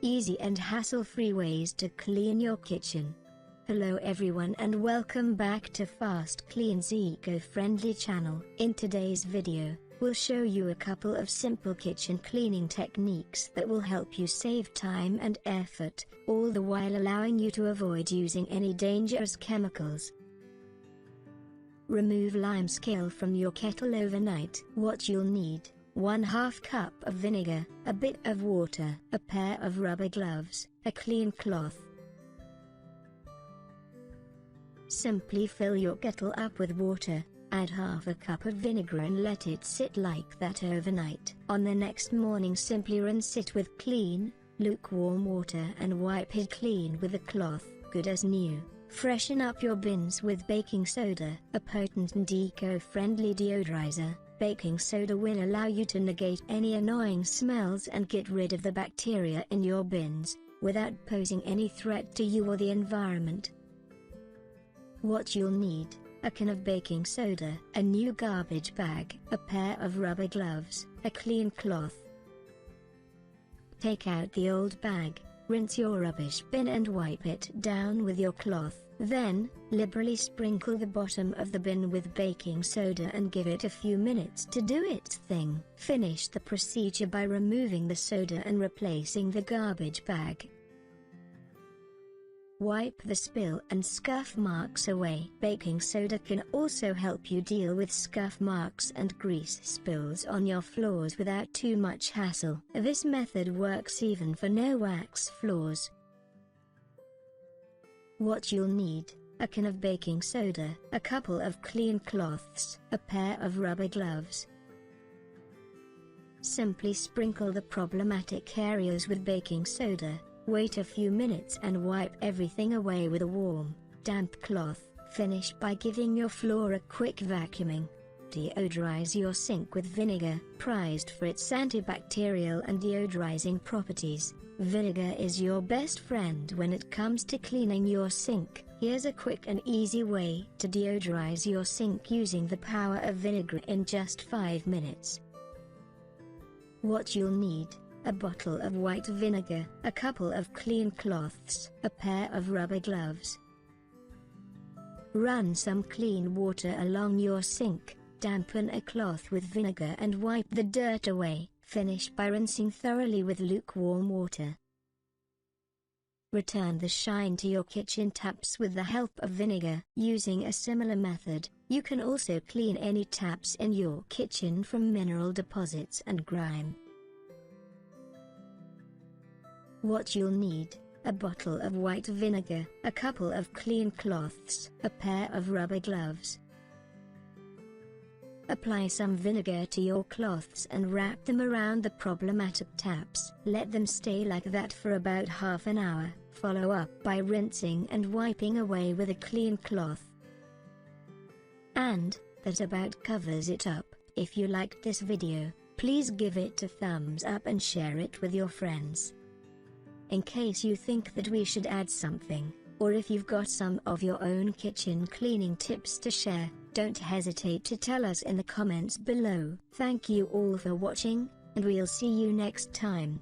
easy and hassle-free ways to clean your kitchen. Hello everyone and welcome back to FastKlean's eco-friendly channel. In today's video, we'll show you a couple of simple kitchen cleaning techniques that will help you save time and effort, all the while allowing you to avoid using any dangerous chemicals. Remove lime scale from your kettle overnight. What you'll need: 1/2 cup of vinegar, a bit of water, a pair of rubber gloves, a clean cloth. Simply fill your kettle up with water, add 1/2 cup of vinegar and let it sit like that overnight. On the next morning simply rinse it with clean, lukewarm water and wipe it clean with a cloth, good as new. Freshen up your bins with baking soda, a potent and eco-friendly deodorizer. Baking soda will allow you to negate any annoying smells and get rid of the bacteria in your bins, without posing any threat to you or the environment. What you'll need: a can of baking soda, a new garbage bag, a pair of rubber gloves, a clean cloth. Take out the old bag, rinse your rubbish bin and wipe it down with your cloth. Then, liberally sprinkle the bottom of the bin with baking soda and give it a few minutes to do its thing. Finish the procedure by removing the soda and replacing the garbage bag. Wipe the spill and scuff marks away. Baking soda can also help you deal with scuff marks and grease spills on your floors without too much hassle. This method works even for no-wax floors. What you'll need: a can of baking soda, a couple of clean cloths, a pair of rubber gloves. Simply sprinkle the problematic areas with baking soda. Wait a few minutes and wipe everything away with a warm, damp cloth. Finish by giving your floor a quick vacuuming. Deodorize your sink with vinegar. Prized for its antibacterial and deodorizing properties, vinegar is your best friend when it comes to cleaning your sink. Here's a quick and easy way to deodorize your sink using the power of vinegar in just 5 minutes. What you'll need: a bottle of white vinegar, a couple of clean cloths, a pair of rubber gloves. Run some clean water along your sink, dampen a cloth with vinegar and wipe the dirt away. Finish by rinsing thoroughly with lukewarm water. Return the shine to your kitchen taps with the help of vinegar. Using a similar method, you can also clean any taps in your kitchen from mineral deposits and grime. What you'll need: a bottle of white vinegar, a couple of clean cloths, a pair of rubber gloves. Apply some vinegar to your cloths and wrap them around the problematic taps. Let them stay like that for about half an hour. Follow up by rinsing and wiping away with a clean cloth. And that about covers it up. If you liked this video, please give it a thumbs up and share it with your friends. In case you think that we should add something, or if you've got some of your own kitchen cleaning tips to share, don't hesitate to tell us in the comments below. Thank you all for watching, and we'll see you next time.